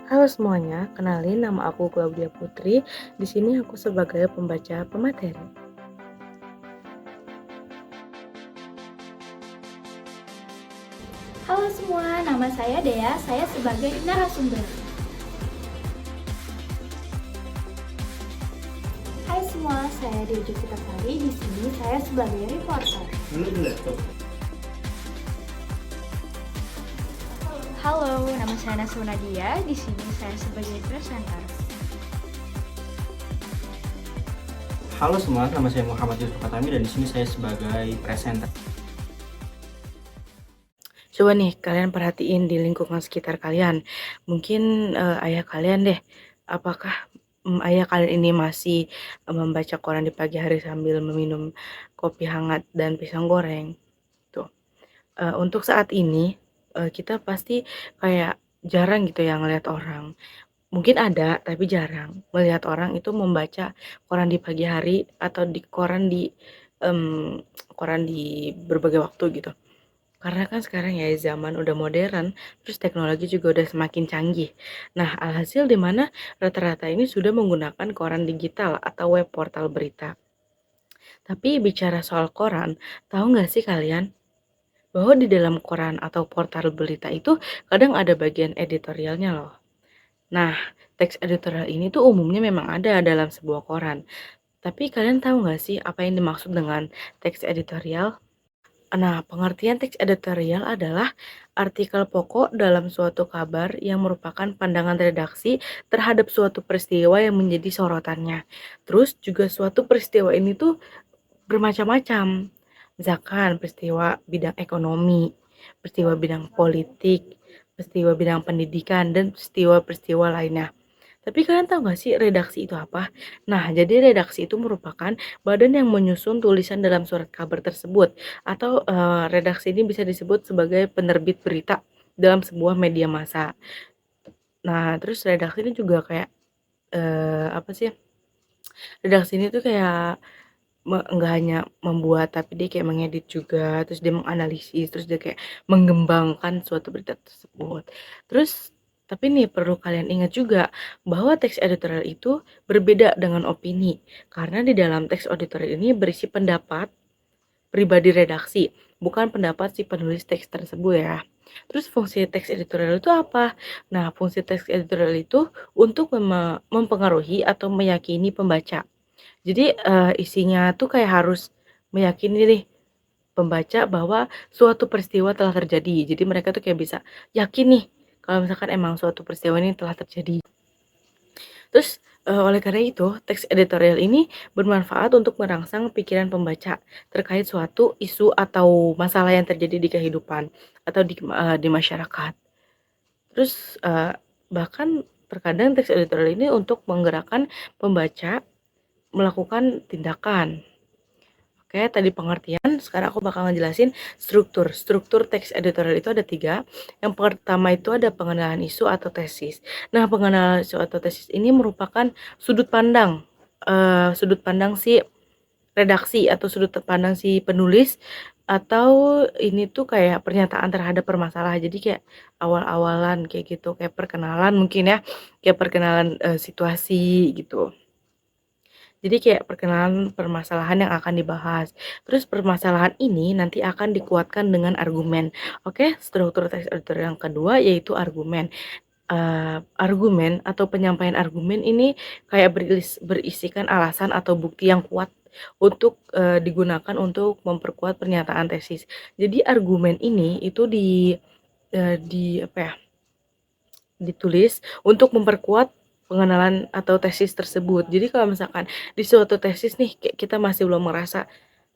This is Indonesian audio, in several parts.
Halo semuanya, kenalin nama aku Claudia Putri. Di sini aku sebagai pembaca pemateri. Halo semua, nama saya Dea, saya sebagai narasumber. Hai semua, saya Dea Jupiter. Di sini saya sebagai reporter. Halo, nama saya Nasma Nadia. Di sini saya sebagai presenter. Halo semua, nama saya Muhammad Yusuf Fatami dan di sini saya sebagai presenter. Coba nih kalian perhatiin di lingkungan sekitar kalian. Mungkin ayah kalian deh, apakah ayah kalian ini masih membaca koran di pagi hari sambil meminum kopi hangat dan pisang goreng? Tuh. Untuk saat ini kita pasti kayak jarang gitu ya ngeliat orang. Mungkin ada, tapi jarang melihat orang itu membaca koran di pagi hari atau di koran di berbagai waktu gitu. Karena kan sekarang ya zaman udah modern, terus teknologi juga udah semakin canggih. Nah, alhasil di mana rata-rata ini sudah menggunakan koran digital atau web portal berita. Tapi bicara soal koran, tahu nggak sih kalian bahwa di dalam koran atau portal berita itu kadang ada bagian editorialnya loh. Nah, teks editorial ini tuh umumnya memang ada dalam sebuah koran. Tapi kalian tahu nggak sih apa yang dimaksud dengan teks editorial? Nah, pengertian teks editorial adalah artikel pokok dalam suatu kabar yang merupakan pandangan redaksi terhadap suatu peristiwa yang menjadi sorotannya. Terus juga suatu peristiwa ini tuh bermacam-macam. Misalkan peristiwa bidang ekonomi, peristiwa bidang politik, peristiwa bidang pendidikan, dan peristiwa-peristiwa lainnya. Tapi kalian tahu nggak sih redaksi itu apa? Nah, jadi redaksi itu merupakan badan yang menyusun tulisan dalam surat kabar tersebut, atau redaksi ini bisa disebut sebagai penerbit berita dalam sebuah media massa. Nah, terus redaksi ini juga kayak apa sih? Redaksi ini tuh kayak nggak hanya membuat, tapi dia kayak mengedit juga, terus dia menganalisis, terus dia kayak mengembangkan suatu berita tersebut. Terus tapi nih perlu kalian ingat juga bahwa teks editorial itu berbeda dengan opini, karena di dalam teks editorial ini berisi pendapat pribadi redaksi, bukan pendapat si penulis teks tersebut ya. Terus fungsi teks editorial itu apa? Nah, fungsi teks editorial itu untuk mempengaruhi atau meyakini pembaca. Jadi, isinya tuh kayak harus meyakini nih pembaca bahwa suatu peristiwa telah terjadi. Jadi mereka tuh kayak bisa yakin nih kalau misalkan emang suatu peristiwa ini telah terjadi. Terus, oleh karena itu, teks editorial ini bermanfaat untuk merangsang pikiran pembaca terkait suatu isu atau masalah yang terjadi di kehidupan atau di masyarakat. Terus, bahkan terkadang teks editorial ini untuk menggerakkan pembaca melakukan tindakan. Oke, tadi pengertian, sekarang aku bakal ngejelasin struktur. Struktur teks editorial itu ada 3. Yang pertama itu ada pengenalan isu atau tesis. Nah, pengenalan isu atau tesis ini merupakan sudut pandang si redaksi atau sudut pandang si penulis, atau ini tuh kayak pernyataan terhadap permasalahan. Jadi kayak awal-awalan kayak gitu, kayak perkenalan mungkin ya, kayak perkenalan situasi gitu. Jadi kayak perkenalan permasalahan yang akan dibahas. Terus permasalahan ini nanti akan dikuatkan dengan argumen. Oke, struktur teks editorial yang kedua yaitu argumen. Argumen atau penyampaian argumen ini kayak berisikan alasan atau bukti yang kuat untuk digunakan untuk memperkuat pernyataan tesis. Jadi argumen ini itu di apa ya? Ditulis untuk memperkuat pengenalan atau tesis tersebut. Jadi kalau misalkan di suatu tesis nih kayak kita masih belum merasa,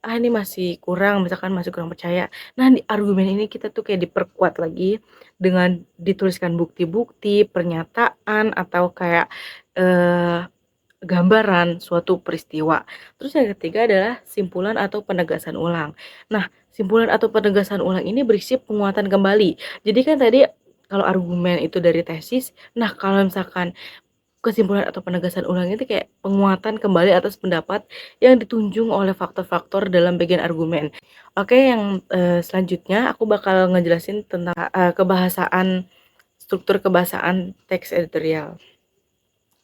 ah ini masih kurang, misalkan masih kurang percaya. Nah, di argumen ini kita tuh kayak diperkuat lagi dengan dituliskan bukti-bukti, pernyataan atau kayak eh, gambaran suatu peristiwa. Terus yang ketiga adalah simpulan atau penegasan ulang. Nah, simpulan atau penegasan ulang ini berisi penguatan kembali. Jadi kan tadi kalau argumen itu dari tesis, nah kalau misalkan kesimpulan atau penegasan ulang itu kayak penguatan kembali atas pendapat yang ditunjung oleh faktor-faktor dalam bagian argumen. Oke, yang selanjutnya aku bakal ngejelasin tentang kebahasaan struktur kebahasaan teks editorial.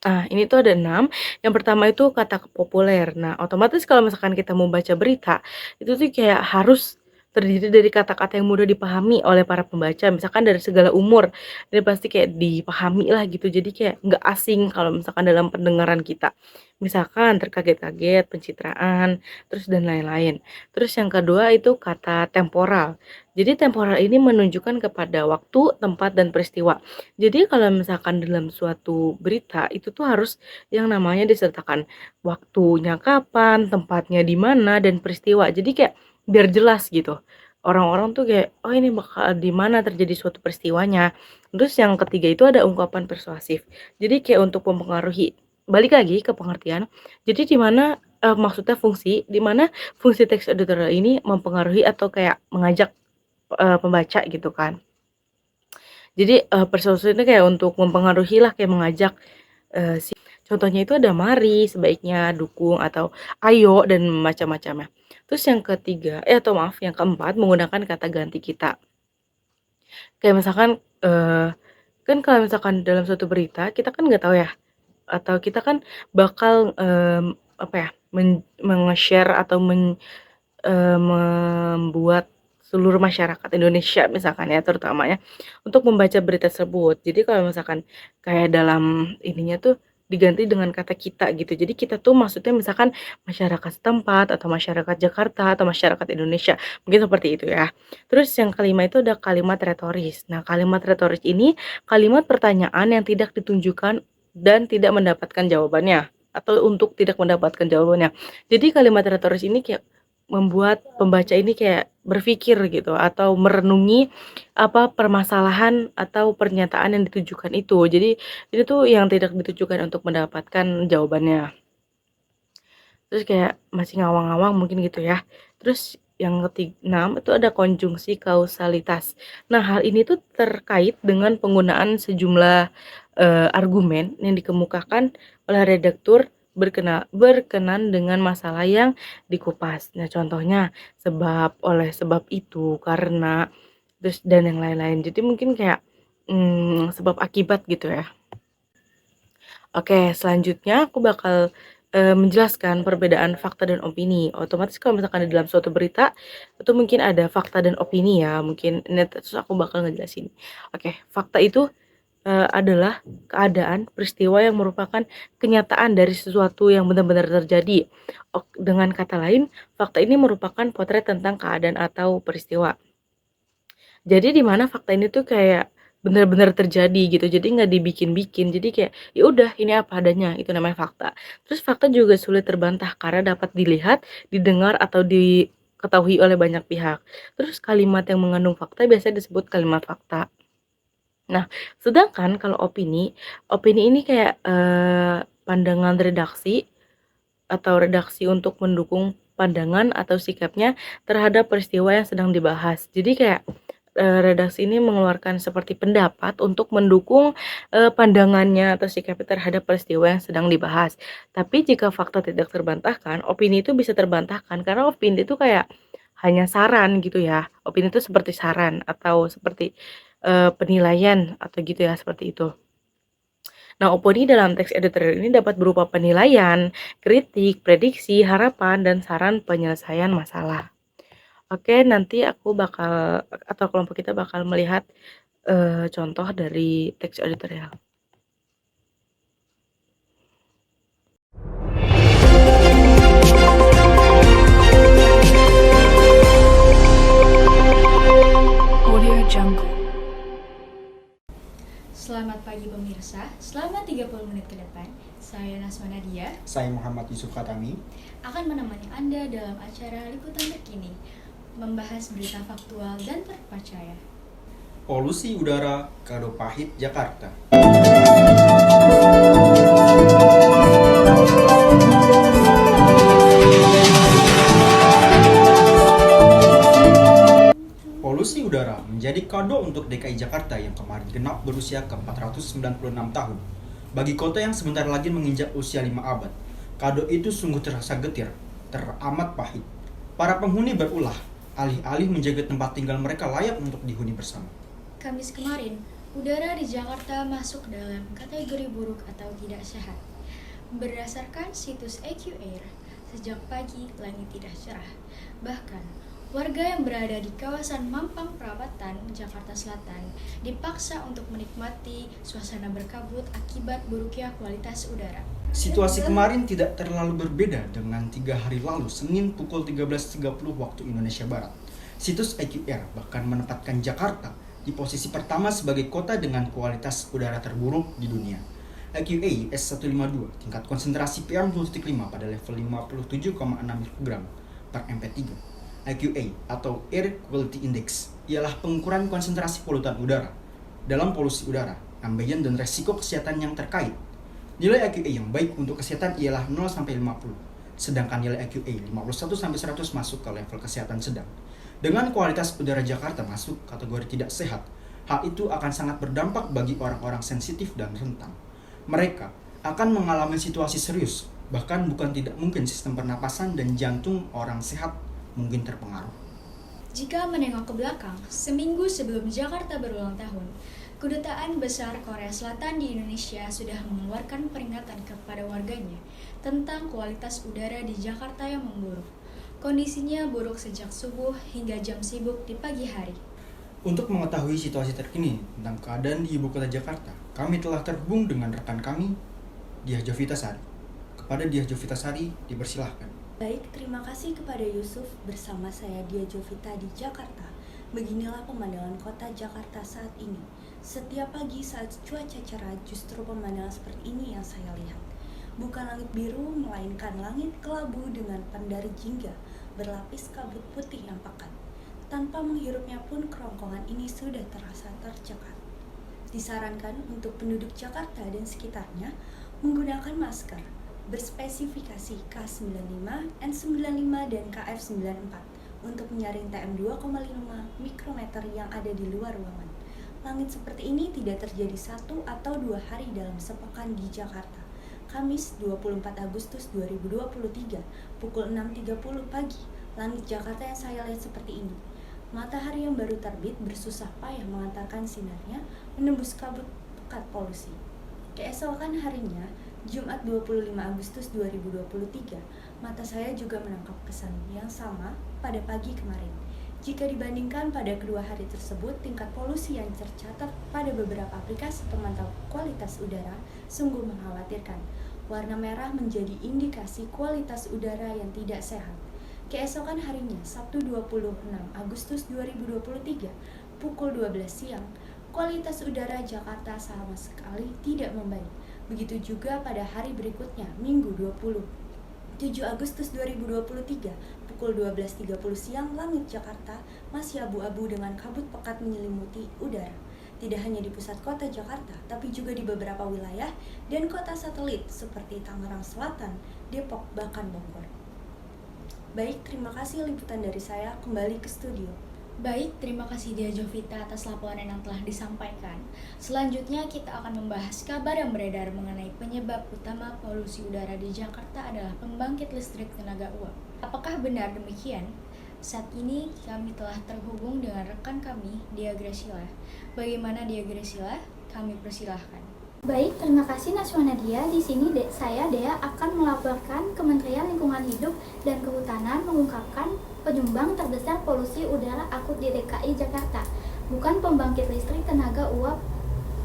Nah, ini tuh ada 6. Yang pertama itu kata populer. Nah, otomatis kalau misalkan kita mau baca berita, itu tuh kayak harus terdiri dari kata-kata yang mudah dipahami oleh para pembaca, misalkan dari segala umur. Ini pasti kayak dipahami lah gitu. Jadi kayak nggak asing kalau misalkan dalam pendengaran kita. Misalkan terkaget-kaget, pencitraan, terus dan lain-lain. Terus yang kedua itu kata temporal. Jadi temporal ini menunjukkan kepada waktu, tempat, dan peristiwa. Jadi kalau misalkan dalam suatu berita itu tuh harus yang namanya disertakan waktunya kapan, tempatnya di mana, dan peristiwa. Jadi kayak biar jelas gitu. Orang-orang tuh kayak, oh ini bakal di mana terjadi suatu peristiwanya. Terus yang ketiga itu ada ungkapan persuasif. Jadi kayak untuk mempengaruhi, balik lagi ke pengertian. Jadi di mana maksudnya fungsi, di mana fungsi teks editorial ini mempengaruhi atau kayak mengajak pembaca gitu kan. Jadi, persuasif itu kayak untuk mempengaruhi lah, kayak mengajak, si contohnya itu ada mari, sebaiknya, dukung, atau ayo, dan macam-macamnya. Terus yang ketiga atau maaf, yang keempat menggunakan kata ganti kita. Kayak misalkan, kan kalau misalkan dalam suatu berita, kita kan nggak tahu ya, atau kita kan bakal, apa ya, share atau membuat seluruh masyarakat Indonesia misalkan ya terutamanya untuk membaca berita tersebut. Jadi kalau misalkan kayak dalam ininya tuh diganti dengan kata kita gitu. Jadi kita tuh maksudnya misalkan masyarakat setempat atau masyarakat Jakarta atau masyarakat Indonesia. Mungkin seperti itu ya. Terus yang kelima itu ada kalimat retoris. Nah, kalimat retoris ini kalimat pertanyaan yang tidak ditunjukkan dan tidak mendapatkan jawabannya atau untuk tidak mendapatkan jawabannya. Jadi kalimat retoris ini kayak membuat pembaca ini kayak berpikir gitu atau merenungi apa permasalahan atau pernyataan yang ditujukan itu. Jadi ini tuh yang tidak ditujukan untuk mendapatkan jawabannya. Terus kayak masih ngawang-ngawang mungkin gitu ya. Terus yang keenam itu ada konjungsi kausalitas. Nah, hal ini tuh terkait dengan penggunaan sejumlah argumen yang dikemukakan oleh redaktur berkenan dengan masalah yang dikupas. Nah, contohnya oleh sebab itu, karena, terus dan yang lain-lain. Jadi mungkin kayak sebab akibat gitu ya. Oke, selanjutnya aku bakal menjelaskan perbedaan fakta dan opini. Otomatis kalau misalkan di dalam suatu berita itu mungkin ada fakta dan opini ya, mungkin ini terus aku bakal ngejelasin. Oke, fakta itu adalah keadaan, peristiwa yang merupakan kenyataan dari sesuatu yang benar-benar terjadi. Dengan kata lain, fakta ini merupakan potret tentang keadaan atau peristiwa. Jadi di mana fakta ini tuh kayak benar-benar terjadi gitu, jadi nggak dibikin-bikin. Jadi kayak, ya udah ini apa adanya, itu namanya fakta. Terus fakta juga sulit terbantah karena dapat dilihat, didengar, atau diketahui oleh banyak pihak. Terus kalimat yang mengandung fakta biasanya disebut kalimat fakta. Nah, sedangkan kalau opini, opini ini kayak, pandangan redaksi atau redaksi untuk mendukung pandangan atau sikapnya terhadap peristiwa yang sedang dibahas. Jadi kayak, redaksi ini mengeluarkan seperti pendapat untuk mendukung, pandangannya atau sikapnya terhadap peristiwa yang sedang dibahas. Tapi jika fakta tidak terbantahkan, opini itu bisa terbantahkan karena opini itu kayak hanya saran gitu ya. Opini itu seperti saran atau seperti, penilaian atau gitu ya, seperti itu. Nah, opini dalam teks editorial ini dapat berupa penilaian, kritik, prediksi, harapan, dan saran penyelesaian masalah. Oke, nanti aku bakal atau kelompok kita bakal melihat contoh dari teks editorial. Audio Jungle. Selamat pagi pemirsa, selama 30 menit ke depan, saya Nasma Nadia Saya Muhammad Yusuf Katami. akan menemani Anda dalam acara Liputan Terkini, membahas berita faktual dan terpercaya. Polusi udara kado pahit Jakarta. Polusi udara menjadi kado untuk DKI Jakarta yang kemarin genap berusia ke-496 tahun. Bagi kota yang sebentar lagi menginjak usia 5 abad, kado itu sungguh terasa getir, teramat pahit. Para penghuni berulah, alih-alih menjaga tempat tinggal mereka layak untuk dihuni bersama. Kamis kemarin, Udara di Jakarta masuk dalam kategori buruk atau tidak sehat. Berdasarkan situs AQAir, sejak pagi langit tidak cerah. Bahkan, warga yang berada di kawasan Mampang Perapatan, Jakarta Selatan, dipaksa untuk menikmati suasana berkabut akibat buruknya kualitas udara. Situasi kemarin tidak terlalu berbeda dengan 3 hari lalu, Senin pukul 13.30 waktu Indonesia Barat. Situs AQAir bahkan menempatkan Jakarta di posisi pertama sebagai kota dengan kualitas udara terburuk di dunia. AQA S152, tingkat konsentrasi PM2.5 pada level 57,6 mikrogram per MP3. AQA atau Air Quality Index ialah pengukuran konsentrasi polutan udara dalam polusi udara, ambien dan resiko kesehatan yang terkait. Nilai AQA yang baik untuk kesehatan ialah 0-50, sedangkan nilai AQA 51-100 masuk ke level kesehatan sedang. Dengan kualitas udara Jakarta masuk kategori tidak sehat, hal itu akan sangat berdampak bagi orang-orang sensitif dan rentan. Mereka akan mengalami situasi serius, bahkan bukan tidak mungkin sistem pernapasan dan jantung orang sehat mungkin terpengaruh. Jika menengok ke belakang, seminggu sebelum Jakarta berulang tahun, Kedutaan Besar Korea Selatan di Indonesia sudah mengeluarkan peringatan kepada warganya tentang kualitas udara di Jakarta yang memburuk. Kondisinya buruk sejak subuh hingga jam sibuk di pagi hari. Untuk mengetahui situasi terkini tentang keadaan di ibu kota Jakarta, kami telah terhubung dengan rekan kami, Diah Jovitasari. Kepada Diah Jovitasari, dipersilahkan. Baik, terima kasih kepada Yusuf. Bersama saya Diah Jovita di Jakarta. Beginilah pemandangan kota Jakarta saat ini. Setiap pagi saat cuaca cerah, justru pemandangan seperti ini yang saya lihat. Bukan langit biru, melainkan langit kelabu dengan pandar jingga berlapis kabut putih yang pekat. Tanpa menghirupnya pun kerongkongan ini sudah terasa tercekat. Disarankan untuk penduduk Jakarta dan sekitarnya menggunakan masker berspesifikasi K95, N95, dan KF94 untuk menyaring TM2,5 mikrometer yang ada di luar ruangan. Langit seperti ini tidak terjadi 1 atau 2 hari dalam sepekan di Jakarta. Kamis 24 Agustus 2023 pukul 6.30 pagi, langit Jakarta yang saya lihat seperti ini. Matahari yang baru terbit bersusah payah mengantarkan sinarnya menembus kabut pekat polusi. Keesokan harinya, Jumat 25 Agustus 2023, mata saya juga menangkap kesan yang sama pada pagi kemarin. Jika dibandingkan pada kedua hari tersebut, tingkat polusi yang tercatat pada beberapa aplikasi pemantau kualitas udara sungguh mengkhawatirkan. Warna merah menjadi indikasi kualitas udara yang tidak sehat. Keesokan harinya, Sabtu 26 Agustus 2023, pukul 12 siang, kualitas udara Jakarta sama sekali tidak membaik. Begitu juga pada hari berikutnya, Minggu 27 Agustus 2023, pukul 12.30 siang, langit Jakarta masih abu-abu dengan kabut pekat menyelimuti udara. Tidak hanya di pusat kota Jakarta, tapi juga di beberapa wilayah dan kota satelit seperti Tangerang Selatan, Depok, bahkan Bogor. Baik, terima kasih liputan dari saya. Kembali ke studio. Baik, terima kasih Dia Jovita atas laporan yang telah disampaikan. Selanjutnya kita akan membahas kabar yang beredar mengenai penyebab utama polusi udara di Jakarta adalah pembangkit listrik tenaga uap. Apakah benar demikian? Saat ini kami telah terhubung dengan rekan kami, Dia Graciela. Bagaimana Dia Graciela? Kami persilahkan. Baik, terima kasih Naswa Nadia. Di sini saya Dea akan melaporkan Kementerian Lingkungan Hidup dan Kehutanan mengungkapkan penyumbang terbesar polusi udara akut di DKI Jakarta bukan pembangkit listrik tenaga uap.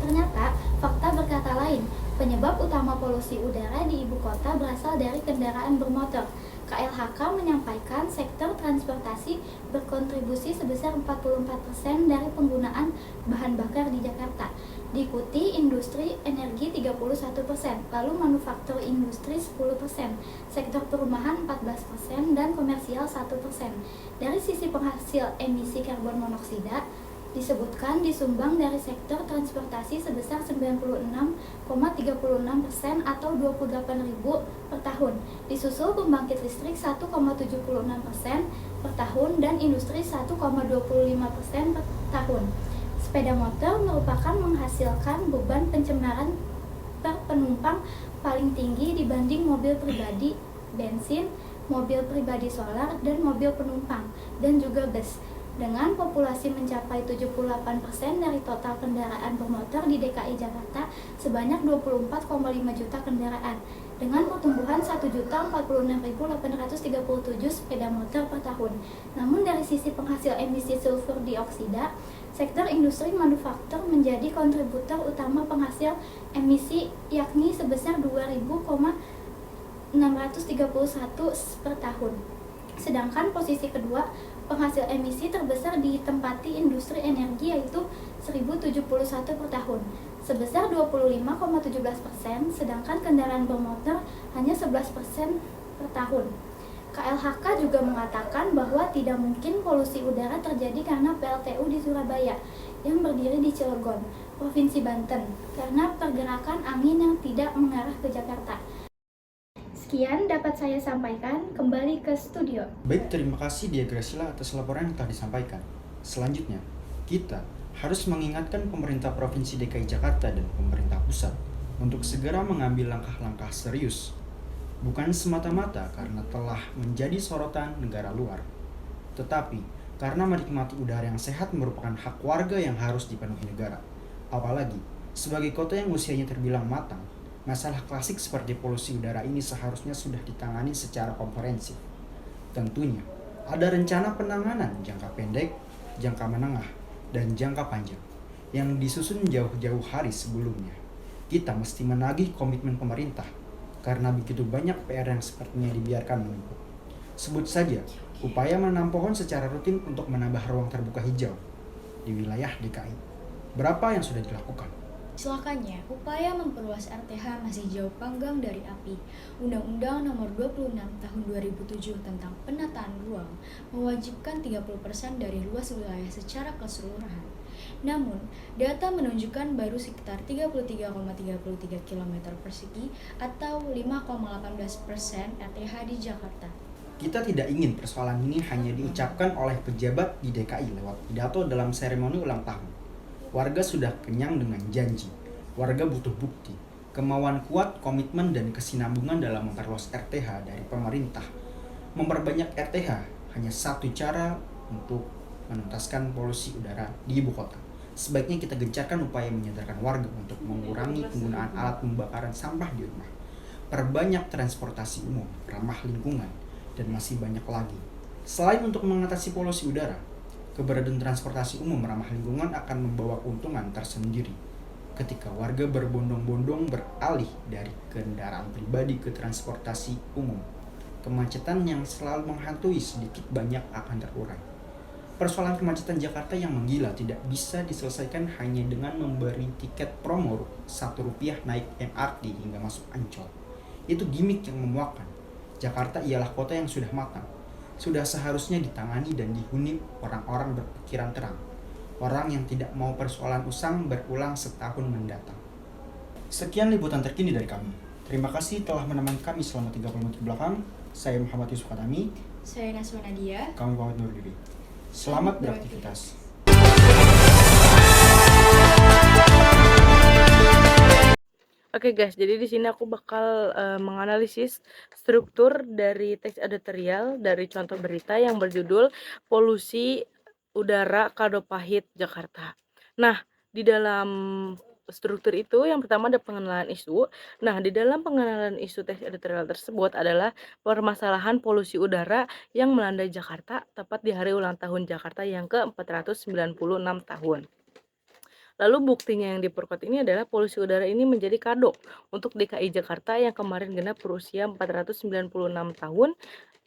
Ternyata fakta berkata lain. Penyebab utama polusi udara di ibu kota berasal dari kendaraan bermotor. KLHK menyampaikan sektor transportasi berkontribusi sebesar 44% dari penggunaan bahan bakar di Jakarta. Diikuti industri energi 31%, lalu manufaktur industri 10%, sektor perumahan 14%, dan komersial 1%. Dari sisi penghasil emisi karbon monoksida, disebutkan disumbang dari sektor transportasi sebesar 96,36% atau 28.000 per tahun, disusul pembangkit listrik 1,76% per tahun dan industri 1,25% per tahun. Sepeda motor merupakan menghasilkan beban pencemaran per penumpang paling tinggi dibanding mobil pribadi bensin, mobil pribadi solar, dan mobil penumpang, dan juga bus. Dengan populasi mencapai 78% dari total kendaraan bermotor di DKI Jakarta sebanyak 24,5 juta kendaraan, dengan pertumbuhan 1.046.837 sepeda motor per tahun. Namun dari sisi penghasil emisi sulfur dioksida, sektor industri manufaktur menjadi kontributor utama penghasil emisi, yakni sebesar 2.631 per tahun. Sedangkan posisi kedua penghasil emisi terbesar ditempati industri energi, yaitu 1071 per tahun sebesar 25,17%, sedangkan kendaraan bermotor hanya 11% per tahun. KLHK juga mengatakan bahwa tidak mungkin polusi udara terjadi karena PLTU di Surabaya yang berdiri di Cilegon, Provinsi Banten, karena pergerakan angin yang tidak mengarah ke Jakarta. Sekian dapat saya sampaikan, kembali ke studio. Baik, terima kasih Dia Gracila atas laporan yang telah disampaikan. Selanjutnya, kita harus mengingatkan pemerintah Provinsi DKI Jakarta dan pemerintah pusat untuk segera mengambil langkah-langkah serius, bukan semata-mata karena telah menjadi sorotan negara luar, tetapi karena menikmati udara yang sehat merupakan hak warga yang harus dipenuhi negara. Apalagi, sebagai kota yang usianya terbilang matang, masalah klasik seperti polusi udara ini seharusnya sudah ditangani secara komprehensif. Tentunya, ada rencana penanganan jangka pendek, jangka menengah, dan jangka panjang yang disusun jauh-jauh hari sebelumnya. Kita mesti menagih komitmen pemerintah karena begitu banyak PR yang sepertinya dibiarkan menumpuk. Sebut saja upaya menanam pohon secara rutin untuk menambah ruang terbuka hijau di wilayah DKI. Berapa yang sudah dilakukan? Celakanya, upaya memperluas RTH masih jauh panggang dari api. Undang-Undang Nomor 26 Tahun 2007 tentang Penataan Ruang mewajibkan 30% dari luas wilayah secara keseluruhan. Namun, data menunjukkan baru sekitar 33,33 km persegi atau 5,18% RTH di Jakarta. Kita tidak ingin persoalan ini hanya diucapkan oleh pejabat di DKI lewat pidato dalam seremoni ulang tahun. Warga sudah kenyang dengan janji. Warga butuh bukti, kemauan kuat, komitmen, dan kesinambungan dalam memperluas RTH dari pemerintah. Memperbanyak RTH hanya satu cara untuk menuntaskan polusi udara di ibu kota. Sebaiknya kita gencarkan upaya menyadarkan warga untuk mengurangi penggunaan alat pembakaran sampah di rumah. Perbanyak transportasi umum, ramah lingkungan, dan masih banyak lagi. Selain untuk mengatasi polusi udara, keberadaan transportasi umum ramah lingkungan akan membawa keuntungan tersendiri. Ketika warga berbondong-bondong beralih dari kendaraan pribadi ke transportasi umum, kemacetan yang selalu menghantui sedikit banyak akan terurai. Persoalan kemacetan Jakarta yang menggila tidak bisa diselesaikan hanya dengan memberi tiket promo Rp1 naik MRT hingga masuk Ancol. Itu gimmick yang memuakkan. Jakarta ialah kota yang sudah matang, sudah seharusnya ditangani dan dihuni orang-orang berpikiran terang, orang yang tidak mau persoalan usang berulang setahun mendatang. Sekian liputan terkini dari kami. Terima kasih telah menemani kami selama 30 menit ke belakang. Saya Muhammad Yusuf Katami. Saya Naswa Nadia. Kami pamit undur diri. Selamat beraktivitas. Oke guys, jadi di sini aku bakal menganalisis struktur dari teks editorial dari contoh berita yang berjudul Polusi Udara Kadopahit Jakarta. Nah, di dalam struktur itu yang pertama ada pengenalan isu. Nah, di dalam pengenalan isu teks editorial tersebut adalah permasalahan polusi udara yang melanda Jakarta tepat di hari ulang tahun Jakarta yang ke-496 tahun. Lalu buktinya yang diperkuat ini adalah polusi udara ini menjadi kado untuk DKI Jakarta yang kemarin genap berusia 496 tahun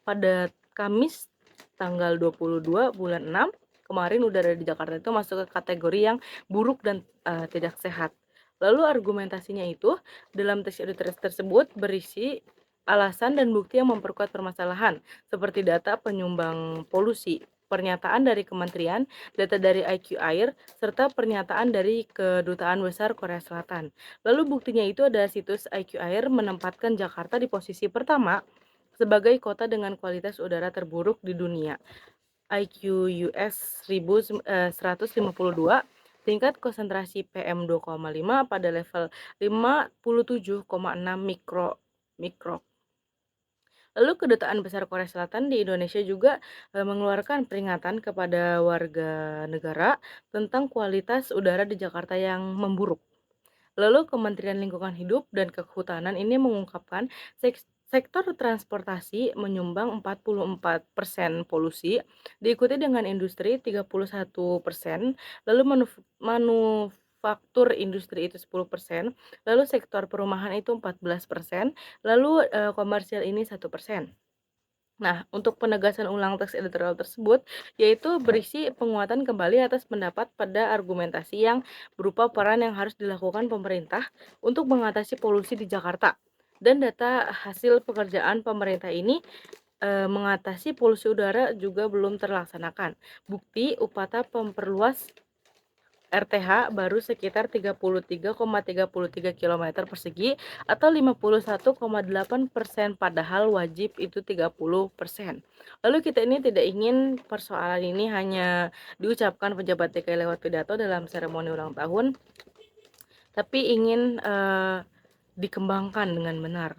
pada Kamis tanggal 22 bulan 6. Kemarin udara di Jakarta itu masuk ke kategori yang buruk dan tidak sehat. Lalu argumentasinya itu dalam teks editorial tersebut berisi alasan dan bukti yang memperkuat permasalahan seperti data penyumbang polusi, pernyataan dari kementerian, data dari IQ Air, serta pernyataan dari Kedutaan Besar Korea Selatan. Lalu buktinya itu adalah situs IQ Air menempatkan Jakarta di posisi pertama sebagai kota dengan kualitas udara terburuk di dunia. IQ US 1152, tingkat konsentrasi PM 2,5 pada level 57,6 mikro. Lalu Kedutaan Besar Korea Selatan di Indonesia juga mengeluarkan peringatan kepada warga negara tentang kualitas udara di Jakarta yang memburuk. Lalu Kementerian Lingkungan Hidup dan Kehutanan ini mengungkapkan sektor transportasi menyumbang 44% polusi, diikuti dengan industri 31%, lalu manufaktur industri itu 10%, lalu sektor perumahan itu 14%, lalu komersial ini 1%. Nah, untuk penegasan ulang teks editorial tersebut, yaitu berisi penguatan kembali atas pendapat pada argumentasi yang berupa peran yang harus dilakukan pemerintah untuk mengatasi polusi di Jakarta. Dan data hasil pekerjaan pemerintah ini mengatasi polusi udara juga belum terlaksanakan. Bukti UPATA memperluas RTH baru sekitar 33,33 km persegi atau 51,8%, padahal wajib itu 30%. Lalu kita ini tidak ingin persoalan ini hanya diucapkan pejabat DKI lewat pidato dalam seremoni ulang tahun, tapi ingin dikembangkan dengan benar.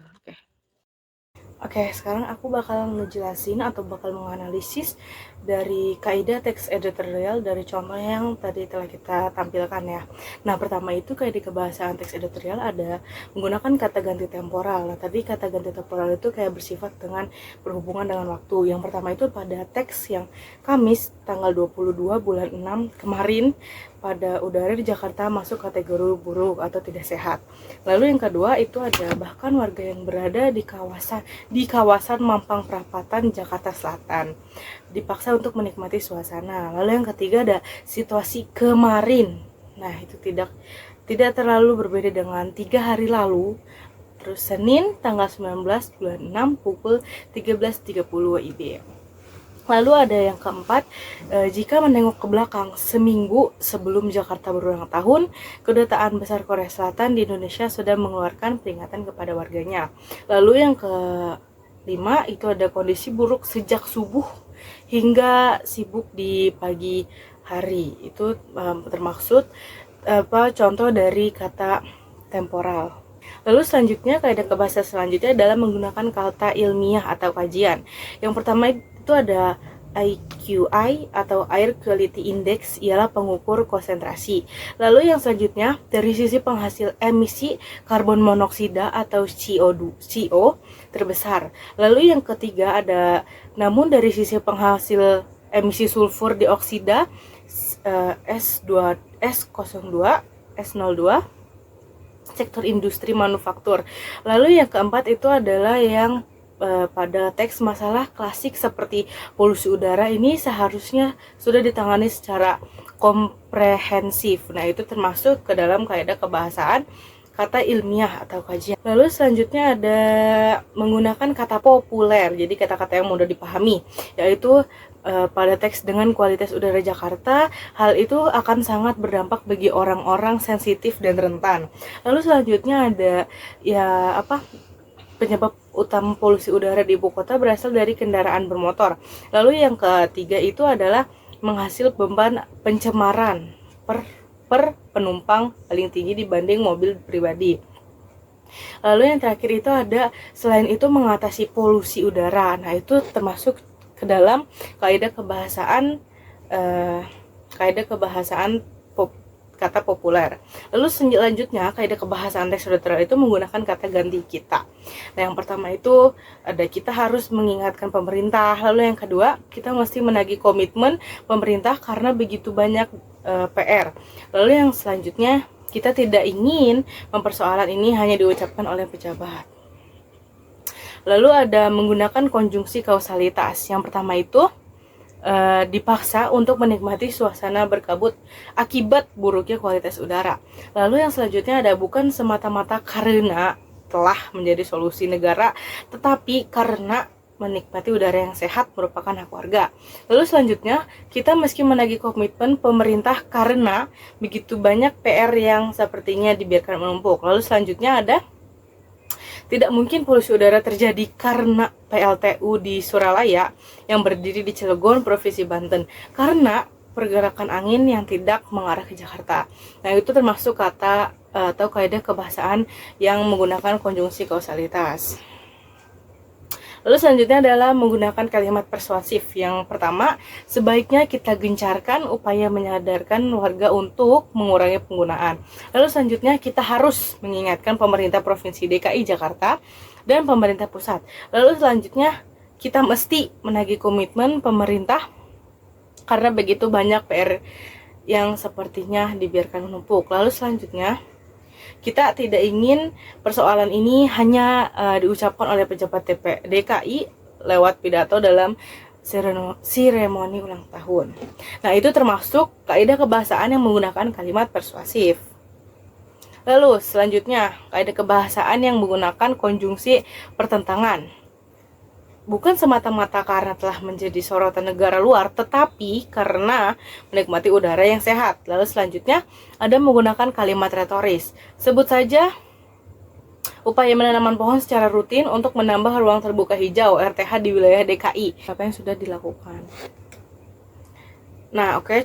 Oke, sekarang aku bakal ngejelasin atau bakal menganalisis dari kaidah teks editorial dari contoh yang tadi telah kita tampilkan ya. Nah, pertama itu kaidah kebahasaan teks editorial ada menggunakan kata ganti temporal. Nah, tadi kata ganti temporal itu kayak bersifat dengan berhubungan dengan waktu. Yang pertama itu pada teks yang Kamis tanggal 22 bulan 6 kemarin, pada udara di Jakarta masuk kategori buruk atau tidak sehat. Lalu yang kedua itu ada bahkan warga yang berada di kawasan Mampang Perapatan Jakarta Selatan dipaksa untuk menikmati suasana. Lalu yang ketiga ada situasi kemarin. Nah, itu tidak terlalu berbeda dengan 3 hari lalu. Terus Senin tanggal 19 bulan 6 pukul 13.30 WIB. Lalu ada yang keempat, jika menengok ke belakang seminggu sebelum Jakarta berulang tahun, Kedutaan Besar Korea Selatan di Indonesia sudah mengeluarkan peringatan kepada warganya. Lalu yang kelima itu ada kondisi buruk sejak subuh hingga sibuk di pagi hari. Itu termaksud contoh dari kata temporal. Lalu selanjutnya kaidah kebahasaan selanjutnya adalah menggunakan kata ilmiah atau kajian. Yang pertama itu ada AQI atau Air Quality Index, ialah pengukur konsentrasi. Lalu yang selanjutnya dari sisi penghasil emisi karbon monoksida atau CO terbesar. Lalu yang ketiga ada namun dari sisi penghasil emisi sulfur dioksida S02 sektor industri manufaktur. Lalu yang keempat itu adalah yang pada teks masalah klasik seperti polusi udara ini seharusnya sudah ditangani secara komprehensif. Nah, itu termasuk ke dalam kaidah kebahasaan kata ilmiah atau kajian. Lalu selanjutnya ada menggunakan kata populer, jadi kata-kata yang mudah dipahami, yaitu pada teks dengan kualitas udara Jakarta, hal itu akan sangat berdampak bagi orang-orang sensitif dan rentan. Lalu selanjutnya ada penyebab utama polusi udara di ibu kota berasal dari kendaraan bermotor. Lalu yang ketiga itu adalah menghasil beban pencemaran per penumpang paling tinggi dibanding mobil pribadi. Lalu yang terakhir itu ada selain itu mengatasi polusi udara. Nah, itu termasuk ke dalam kaidah kebahasaan kata populer. Lalu selanjutnya kaidah kebahasaan teks editorial itu menggunakan kata ganti kita. Nah, yang pertama itu ada kita harus mengingatkan pemerintah. Lalu yang kedua, kita mesti menagih komitmen pemerintah karena begitu banyak PR. Lalu yang selanjutnya, kita tidak ingin mempersoalan ini hanya diucapkan oleh pejabat. Lalu ada menggunakan konjungsi kausalitas. Yang pertama itu dipaksa untuk menikmati suasana berkabut akibat buruknya kualitas udara. Lalu yang selanjutnya ada bukan semata-mata karena telah menjadi solusi negara, tetapi karena menikmati udara yang sehat merupakan hak warga. Lalu selanjutnya kita meski menagih komitmen pemerintah karena begitu banyak PR yang sepertinya dibiarkan menumpuk. Lalu selanjutnya ada tidak mungkin polusi udara terjadi karena PLTU di Suralaya yang berdiri di Cilegon, Provinsi Banten, karena pergerakan angin yang tidak mengarah ke Jakarta. Nah, itu termasuk kata atau kaidah kebahasaan yang menggunakan konjungsi kausalitas. Lalu selanjutnya adalah menggunakan kalimat persuasif. Yang pertama, sebaiknya kita gencarkan upaya menyadarkan warga untuk mengurangi penggunaan. Lalu selanjutnya kita harus mengingatkan pemerintah Provinsi DKI Jakarta dan pemerintah pusat. Lalu selanjutnya kita mesti menagih komitmen pemerintah karena begitu banyak PR yang sepertinya dibiarkan menumpuk. Lalu selanjutnya kita tidak ingin persoalan ini hanya diucapkan oleh pejabat DKI lewat pidato dalam seremoni ulang tahun. Nah, itu termasuk kaidah kebahasaan yang menggunakan kalimat persuasif. Lalu selanjutnya, kaidah kebahasaan yang menggunakan konjungsi pertentangan. Bukan semata-mata karena telah menjadi sorotan negara luar, tetapi karena menikmati udara yang sehat. Lalu selanjutnya ada menggunakan kalimat retoris. Sebut saja upaya menanaman pohon secara rutin untuk menambah ruang terbuka hijau RTH di wilayah DKI. Apa yang sudah dilakukan? Nah, oke.